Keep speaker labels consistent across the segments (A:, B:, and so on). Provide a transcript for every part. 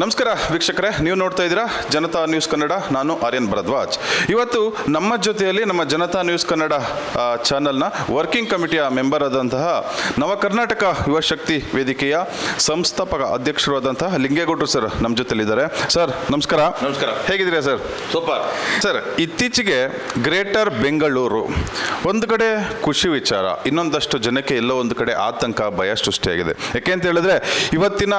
A: ನಮಸ್ಕಾರ ವೀಕ್ಷಕರೇ, ನೀವು ನೋಡ್ತಾ ಇದ್ದೀರಾ ಜನತಾ ನ್ಯೂಸ್ ಕನ್ನಡ. ನಾನು ಆರ್ಯನ್ ಭರದ್ವಾಜ್. ಇವತ್ತು ನಮ್ಮ ಜೊತೆಯಲ್ಲಿ ನಮ್ಮ ಜನತಾ ನ್ಯೂಸ್ ಕನ್ನಡ ಚಾನಲ್ನ ವರ್ಕಿಂಗ್ ಕಮಿಟಿಯ ಮೆಂಬರ್ ಆದಂತಹ ನವ ಕರ್ನಾಟಕ ಯುವ ಶಕ್ತಿ ವೇದಿಕೆಯ ಸಂಸ್ಥಾಪಕ ಅಧ್ಯಕ್ಷರು ಆದಂತಹ ಲಿಂಗೇಗೌಡರು ಸರ್ ನಮ್ಮ ಜೊತೆಲಿದ್ದಾರೆ. ಸರ್ ನಮಸ್ಕಾರ.
B: ನಮಸ್ಕಾರ.
A: ಹೇಗಿದ್ದೀರಾ ಸರ್?
B: ಸೂಪರ್
A: ಸರ್, ಇತ್ತೀಚೆಗೆ ಗ್ರೇಟರ್ ಬೆಂಗಳೂರು ಒಂದು ಕಡೆ ಖುಷಿ ವಿಚಾರ, ಇನ್ನೊಂದಷ್ಟು ಜನಕ್ಕೆ ಎಲ್ಲೋ ಒಂದು ಕಡೆ ಆತಂಕ, ಭಯ ಸೃಷ್ಟಿಯಾಗಿದೆ. ಯಾಕೆ ಅಂತ ಹೇಳಿದ್ರೆ ಇವತ್ತಿನ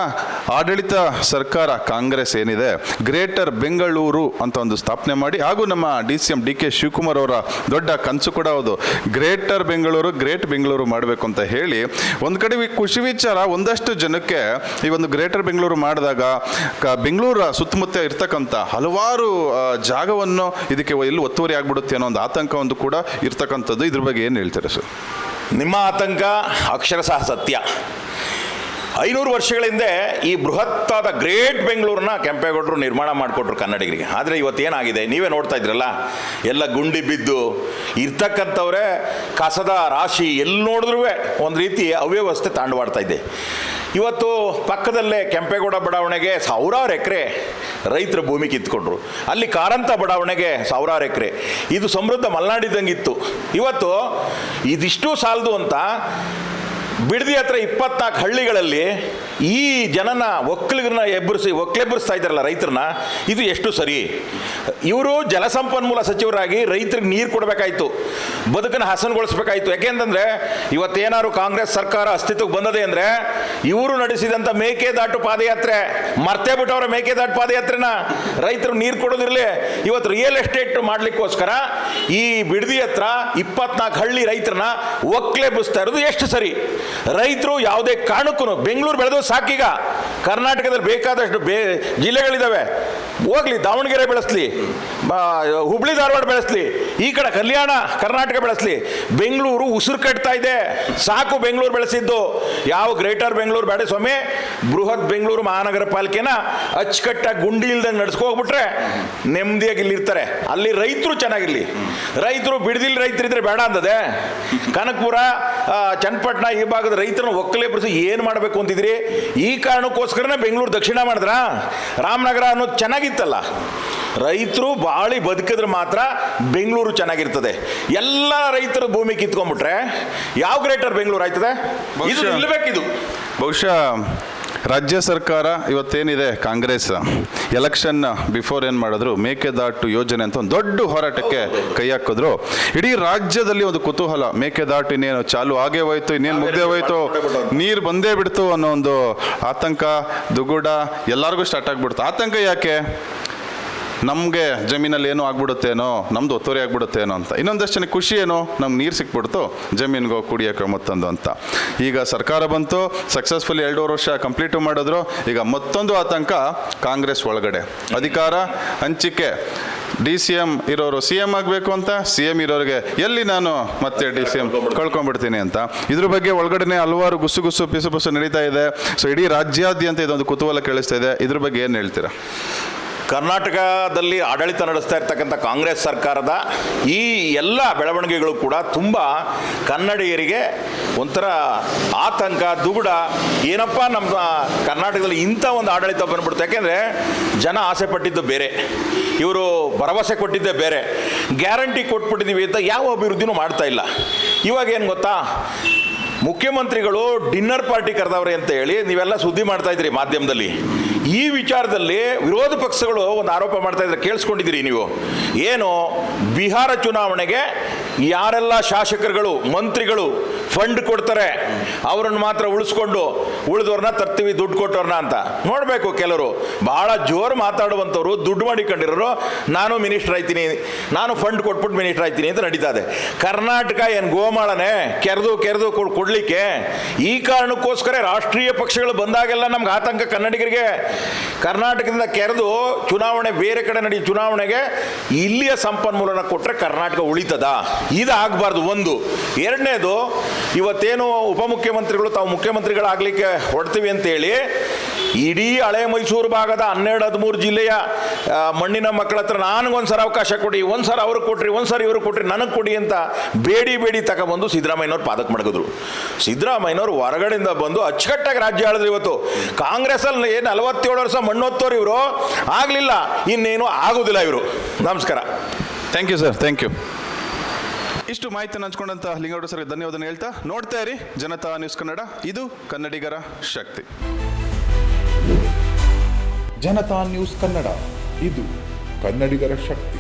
A: ಆಡಳಿತ ಸರ್ಕಾರ ಕಾಂಗ್ರೆಸ್ ಏನಿದೆ, ಗ್ರೇಟರ್ ಬೆಂಗಳೂರು ಅಂತ ಒಂದು ಸ್ಥಾಪನೆ ಮಾಡಿ, ಹಾಗೂ ನಮ್ಮ DCM DK ಶಿವಕುಮಾರ್ ಅವರ ದೊಡ್ಡ ಕನಸು ಕೂಡ ಹೌದು, ಗ್ರೇಟರ್ ಬೆಂಗಳೂರು, ಗ್ರೇಟ್ ಬೆಂಗಳೂರು ಮಾಡಬೇಕು ಅಂತ ಹೇಳಿ ಒಂದು ಕಡೆ ಖುಷಿ ವಿಚಾರ. ಒಂದಷ್ಟು ಜನಕ್ಕೆ ಈ ಒಂದು ಗ್ರೇಟರ್ ಬೆಂಗಳೂರು ಮಾಡಿದಾಗ ಬೆಂಗಳೂರು ಸುತ್ತಮುತ್ತ ಇರ್ತಕ್ಕಂಥ ಹಲವಾರು ಜಾಗವನ್ನು ಇದಕ್ಕೆ ಎಲ್ಲಿ ಒತ್ತುವರಿ ಆಗ್ಬಿಡುತ್ತೆ ಅನ್ನೋ ಒಂದು ಆತಂಕ ಒಂದು ಕೂಡ ಇರ್ತಕ್ಕಂಥದ್ದು. ಇದ್ರ ಬಗ್ಗೆ ಏನು ಹೇಳ್ತೀರಾ ಸರ್?
B: ನಿಮ್ಮ ಆತಂಕ ಅಕ್ಷರಶಃ ಸತ್ಯ. 500 ವರ್ಷಗಳ ಹಿಂದೆ ಈ ಬೃಹತ್ತಾದ ಗ್ರೇಟ್ ಬೆಂಗಳೂರನ್ನ ಕೆಂಪೇಗೌಡರು ನಿರ್ಮಾಣ ಮಾಡಿಕೊಟ್ರು ಕನ್ನಡಿಗರಿಗೆ. ಆದರೆ ಇವತ್ತೇನಾಗಿದೆ ನೀವೇ ನೋಡ್ತಾ ಇದ್ರಲ್ಲ, ಎಲ್ಲ ಗುಂಡಿ ಬಿದ್ದು ಇರ್ತಕ್ಕಂಥವ್ರೆ ಕಸದ ರಾಶಿ, ಎಲ್ಲಿ ನೋಡಿದ್ರೂ ಒಂದು ರೀತಿ ಅವ್ಯವಸ್ಥೆ ತಾಂಡವಾಡ್ತಾ ಇದೆ. ಇವತ್ತು ಪಕ್ಕದಲ್ಲೇ ಕೆಂಪೇಗೌಡ ಬಡಾವಣೆಗೆ ಸಾವಿರಾರು ಎಕರೆ ರೈತರ ಭೂಮಿ ಕಿತ್ಕೊಂಡ್ರು. ಅಲ್ಲಿ ಕಾರಂತ ಬಡಾವಣೆಗೆ ಸಾವಿರಾರು ಎಕರೆ. ಇದು ಸಮೃದ್ಧ ಮಲೆನಾಡಿದಂಗಿತ್ತು. ಇವತ್ತು ಇದಿಷ್ಟು ಸಾಲದು ಅಂತ ಬಿಡದಿ ಹತ್ರ 24 ಹಳ್ಳಿಗಳಲ್ಲಿ ಈ ಜನನ ಒಕ್ಕಲಿಗರನ್ನ ಒಕ್ಕಲೆಬ್ಬರಿಸ್ತಾ ಇದ್ದಾರಲ್ಲ ರೈತರನ್ನ. ಇದು ಎಷ್ಟು ಸರಿ? ಇವರು ಜಲಸಂಪನ್ಮೂಲ ಸಚಿವರಾಗಿ ರೈತರಿಗೆ ನೀರು ಕೊಡಬೇಕಾಯ್ತು, ಬದುಕನ್ನು ಹಸನುಗೊಳಿಸ್ಬೇಕಾಯ್ತು. ಯಾಕೆಂತಂದರೆ ಇವತ್ತೇನಾದ್ರು ಕಾಂಗ್ರೆಸ್ ಸರ್ಕಾರ ಅಸ್ತಿತ್ವಕ್ಕೆ ಬಂದದೆ ಅಂದರೆ ಇವರು ನಡೆಸಿದಂಥ ಮೇಕೆದಾಟು ಪಾದಯಾತ್ರೆ ಮರ್ತೇ ಬಿಟ್ಟವ್ರ. ಮೇಕೆದಾಟು ಪಾದಯಾತ್ರೆನ ರೈತರು ನೀರು ಕೊಡೋದಿರಲಿ, ಇವತ್ತು ರಿಯಲ್ ಎಸ್ಟೇಟ್ ಮಾಡಲಿಕ್ಕೋಸ್ಕರ ಈ ಬಿಡದಿ ಹತ್ರ 24 ಹಳ್ಳಿ ರೈತರನ್ನ ಒಕ್ಕಲೆಬ್ಬಿಸ್ತಾ ಇರೋದು ಎಷ್ಟು ಸರಿ? ರೈತರು ಯಾವುದೇ ಕಾರಣಕ್ಕೂ ಬೆಂಗಳೂರು ಬೆಳೆದು ಸಾಕೀಗ, ಕರ್ನಾಟಕದಲ್ಲಿ ಬೇಕಾದಷ್ಟು ಜಿಲ್ಲೆಗಳಿದ್ದಾವೆ, ಹೋಗ್ಲಿ, ದಾವಣಗೆರೆ ಬೆಳೆಸಲಿ, ಹುಬ್ಳಿ ಧಾರವಾಡ ಬೆಳೆಸಲಿ, ಈ ಕಡೆ ಕಲ್ಯಾಣ ಕರ್ನಾಟಕ ಬೆಳೆಸಲಿ, ಬೆಂಗಳೂರು ಉಸಿರು ಕಟ್ತಾ ಇದೆ. ಸಾಕು ಬೆಂಗಳೂರು ಬೆಳೆಸಿದ್ದು. ಯಾವ ಗ್ರೇಟರ್ ಬೆಂಗಳೂರು ಬೇಡ ಸ್ವಾಮಿ, ಬೃಹತ್ ಬೆಂಗಳೂರು ಮಹಾನಗರ ಪಾಲಿಕೆನ ಅಚ್ಚುಕಟ್ಟಾಗಿ ಗುಂಡಿ ಇಲ್ದಂಗೆ ನಡ್ಸ್ಕೋಗ್ಬಿಟ್ರೆ ನೆಮ್ಮದಿಯಾಗಿ ಇಲ್ಲಿರ್ತಾರೆ. ಅಲ್ಲಿ ರೈತರು ಚೆನ್ನಾಗಿರಲಿ. ರೈತರು ಬಿಡದಿಲ್ಲ ರೈತರಿದ್ರೆ ಬೇಡ ಅಂದದೆ. ಕನಕಪುರ, ಚನ್ನಪಟ್ಟಣ ಈ ಭಾಗದ ರೈತರನ್ನ ಒಕ್ಕಲೆಬ್ಬಿಸಿ ಏನು ಮಾಡಬೇಕು ಅಂತಿದ್ರಿ? ಈ ಕಾರಣಕ್ಕೋಸ್ಕರನೇ ಬೆಂಗಳೂರು ದಕ್ಷಿಣ ಮಾಡಿದ್ರ. ರಾಮನಗರ ಅನ್ನೋದು ಚೆನ್ನಾಗಿತ್ತಲ್ಲ. ರೈತರು ಬಾಳಿ ಬದುಕಿದ್ರೆ ಮಾತ್ರ ಬೆಂಗಳೂರು ಚೆನ್ನಾಗಿರ್ತದೆ. ಎಲ್ಲ ರೈತರ ಭೂಮಿ ಕಿತ್ಕೊಂಡ್ಬಿಟ್ರೆ ಯಾವ ಗ್ರೇಟರ್ ಬೆಂಗಳೂರು ಆಯ್ತದೆ? ಇದು ನಿಲ್ಲಬೇಕಿದು.
A: ಬಹುಶಃ ರಾಜ್ಯ ಸರ್ಕಾರ ಇವತ್ತೇನಿದೆ ಕಾಂಗ್ರೆಸ್, ಎಲೆಕ್ಷನ್ ಬಿಫೋರ್ ಏನು ಮಾಡಿದ್ರು, ಮೇಕೆದಾಟು ಯೋಜನೆ ಅಂತ ಒಂದು ದೊಡ್ಡ ಹೋರಾಟಕ್ಕೆ ಕೈ ಹಾಕಿದ್ರು. ಇಡೀ ರಾಜ್ಯದಲ್ಲಿ ಒಂದು ಕುತೂಹಲ, ಮೇಕೆದಾಟು ಇನ್ನೇನು ಚಾಲು ಆಗೇ ಹೋಯ್ತು, ಇನ್ನೇನು ಮುಗ್ದೇ ಹೋಯ್ತು, ನೀರು ಬಂದೇ ಬಿಡ್ತು ಅನ್ನೋ ಒಂದು ಆತಂಕ, ದುಗುಡ ಎಲ್ಲರಿಗೂ ಸ್ಟಾರ್ಟ್ ಆಗ್ಬಿಡ್ತು. ಆತಂಕ ಯಾಕೆ? ನಮಗೆ ಜಮೀನಲ್ಲಿ ಏನೋ ಆಗ್ಬಿಡುತ್ತೇನೋ, ನಮ್ದು ಒತ್ತುವರಿ ಆಗ್ಬಿಡುತ್ತೇನೋ ಅಂತ. ಇನ್ನೊಂದಷ್ಟು ಜನಕ್ಕೆ ಖುಷಿ ಏನೋ, ನಮ್ಗೆ ನೀರು ಸಿಕ್ಬಿಡ್ತು, ಜಮೀನಿಗೆ ಕುಡಿಯೋಕೆ ಮತ್ತೊಂದು ಅಂತ. ಈಗ ಸರ್ಕಾರ ಬಂತು, ಸಕ್ಸಸ್ಫುಲಿ 2.5 ವರ್ಷ ಕಂಪ್ಲೀಟು ಮಾಡಿದ್ರು. ಈಗ ಮತ್ತೊಂದು ಆತಂಕ ಕಾಂಗ್ರೆಸ್ ಒಳಗಡೆ, ಅಧಿಕಾರ ಹಂಚಿಕೆ. DCM ಇರೋರು CM ಆಗಬೇಕು ಅಂತ, CM ಇರೋರಿಗೆ ಎಲ್ಲಿ ನಾನು ಮತ್ತೆ DCM ಕಳ್ಕೊಂಡ್ಬಿಡ್ತೀನಿ ಅಂತ. ಇದ್ರ ಬಗ್ಗೆ ಒಳಗಡೆ ಹಲವಾರು ಗುಸು ಪಿಸು ನಡೀತಾ ಇದೆ. ಸೊ ಇಡೀ ರಾಜ್ಯಾದ್ಯಂತ ಇದೊಂದು ಕುತೂಹಲ ಕೇಳಿಸ್ತಾ ಇದೆ. ಇದ್ರ ಬಗ್ಗೆ ಏನು ಹೇಳ್ತೀರಾ?
B: ಕರ್ನಾಟಕದಲ್ಲಿ ಆಡಳಿತ ನಡೆಸ್ತಾ ಇರ್ತಕ್ಕಂಥ ಕಾಂಗ್ರೆಸ್ ಸರ್ಕಾರದ ಈ ಎಲ್ಲ ಬೆಳವಣಿಗೆಗಳು ಕೂಡ ತುಂಬ ಕನ್ನಡಿಗರಿಗೆ ಒಂಥರ ಆತಂಕ, ದುಗುಡ. ಏನಪ್ಪ ನಮ್ಮ ಕರ್ನಾಟಕದಲ್ಲಿ ಇಂಥ ಒಂದು ಆಡಳಿತ ಬಂದ್ಬಿಡ್ತು. ಯಾಕೆಂದರೆ ಜನ ಆಸೆ ಪಟ್ಟಿದ್ದು ಬೇರೆ, ಇವರು ಭರವಸೆ ಕೊಟ್ಟಿದ್ದೇ ಬೇರೆ, ಗ್ಯಾರಂಟಿ ಕೊಟ್ಬಿಟ್ಟಿದ್ದೀವಿ ಅಂತ ಯಾವ ಅಭಿವೃದ್ಧಿನೂ ಮಾಡ್ತಾ ಇಲ್ಲ. ಇವಾಗ ಏನು ಗೊತ್ತಾ, ಮುಖ್ಯಮಂತ್ರಿಗಳು ಡಿನ್ನರ್ ಪಾರ್ಟಿ ಕರೆದವ್ರೆ ಅಂತ ಹೇಳಿ ನೀವೆಲ್ಲ ಸುದ್ದಿ ಮಾಡ್ತಾ ಇದ್ರಿ ಮಾಧ್ಯಮದಲ್ಲಿ. ಈ ವಿಚಾರದಲ್ಲಿ ವಿರೋಧ ಪಕ್ಷಗಳು ಒಂದು ಆರೋಪ ಮಾಡ್ತಾ ಇದ್ರೆ ಕೇಳಿಸ್ಕೊಂಡಿದ್ದೀರಿ ನೀವು. ಏನು, ಬಿಹಾರ ಚುನಾವಣೆಗೆ ಯಾರೆಲ್ಲ ಶಾಸಕರುಗಳು, ಮಂತ್ರಿಗಳು ಫಂಡ್ ಕೊಡ್ತಾರೆ ಅವರನ್ನು ಮಾತ್ರ ಉಳಿಸ್ಕೊಂಡು ಉಳಿದವ್ರನ್ನ ತರ್ತೀವಿ ದುಡ್ಡು ಕೊಟ್ಟವ್ರನ್ನ ಅಂತ ನೋಡಬೇಕು. ಕೆಲವರು ಭಾಳ ಜೋರು ಮಾತಾಡುವಂಥವ್ರು, ದುಡ್ಡು ಮಾಡಿಕೊಂಡಿರೋರು, ನಾನು ಮಿನಿಸ್ಟರ್ ಆಯ್ತೀನಿ, ನಾನು ಫಂಡ್ ಕೊಟ್ಬಿಟ್ಟು ಮಿನಿಸ್ಟರ್ ಆಯ್ತೀನಿ ಅಂತ ನಡೀತಾ ಇದೆ. ಕರ್ನಾಟಕ ಏನು ಗೋಮಾಳನೆ ಕೆರೆದು ಕೊಡಲಿಕ್ಕೆ? ಈ ಕಾರಣಕ್ಕೋಸ್ಕರ ರಾಷ್ಟ್ರೀಯ ಪಕ್ಷಗಳು ಬಂದಾಗೆಲ್ಲ ನಮ್ಗೆ ಆತಂಕ ಕನ್ನಡಿಗರಿಗೆ. ಕರ್ನಾಟಕದಿಂದ ಕೆರೆದು ಚುನಾವಣೆ ಬೇರೆ ಕಡೆ ಚುನಾವಣೆಗೆ ಇಲ್ಲಿಯ ಸಂಪನ್ಮೂಲನ ಕೊಟ್ಟರೆ ಕರ್ನಾಟಕ ಉಳಿತದ? ಇದಾಗಬಾರ್ದು ಒಂದು. ಎರಡನೇದು, ಇವತ್ತೇನು ಉಪಮುಖ್ಯಮಂತ್ರಿಗಳು ತಾವು ಮುಖ್ಯಮಂತ್ರಿಗಳಾಗಲಿಕ್ಕೆ ಹೊಡ್ತೀವಿ ಅಂತೇಳಿ ಇಡೀ ಹಳೆ ಮೈಸೂರು ಭಾಗದ 12-13 ಜಿಲ್ಲೆಯ ಮಣ್ಣಿನ ಮಕ್ಕಳ ಹತ್ರ ನನಗೊಂದು ಸಲ ಅವಕಾಶ ಕೊಡಿ, ಒಂದು ಸಲ ಅವ್ರಿಗೆ ಕೊಟ್ರಿ, ಒಂದು ಸಲ ಇವ್ರಿಗೆ ಕೊಟ್ರಿ, ನನಗೆ ಕೊಡಿ ಅಂತ ಬೇಡಿ ತಗೊಬಂದು ಸಿದ್ದರಾಮಯ್ಯನವ್ರು ಪಾದಕ್ಕೆ ಮಡಗಿದ್ರು. ಸಿದ್ದರಾಮಯ್ಯನವ್ರು ಹೊರಗಡೆಯಿಂದ ಬಂದು ಅಚ್ಚುಕಟ್ಟಾಗಿ ರಾಜ್ಯ ಆಳಿದ್ರು. ಇವತ್ತು ಕಾಂಗ್ರೆಸ್ಸಲ್ಲಿ 47 ವರ್ಷ ಮಣ್ಣೊತ್ತೋರು ಇವರು, ಆಗಲಿಲ್ಲ, ಇನ್ನೇನು ಆಗೋದಿಲ್ಲ ಇವರು. ನಮಸ್ಕಾರ.
A: Thank you sir, thank you. ಇಷ್ಟು ಮಾಹಿತಿಯನ್ನು ಹಂಚ್ಕೊಂಡಂತ ಲಿಂಗೇಗೌಡ ಸರ್ಗೆ ಧನ್ಯವಾದ ಹೇಳ್ತಾ ನೋಡ್ತಾ ಇರಿ ಜನತಾ ನ್ಯೂಸ್ ಕನ್ನಡ, ಇದು ಕನ್ನಡಿಗರ ಶಕ್ತಿ.
C: ಜನತಾ ನ್ಯೂಸ್ ಕನ್ನಡ, ಇದು ಕನ್ನಡಿಗರ ಶಕ್ತಿ.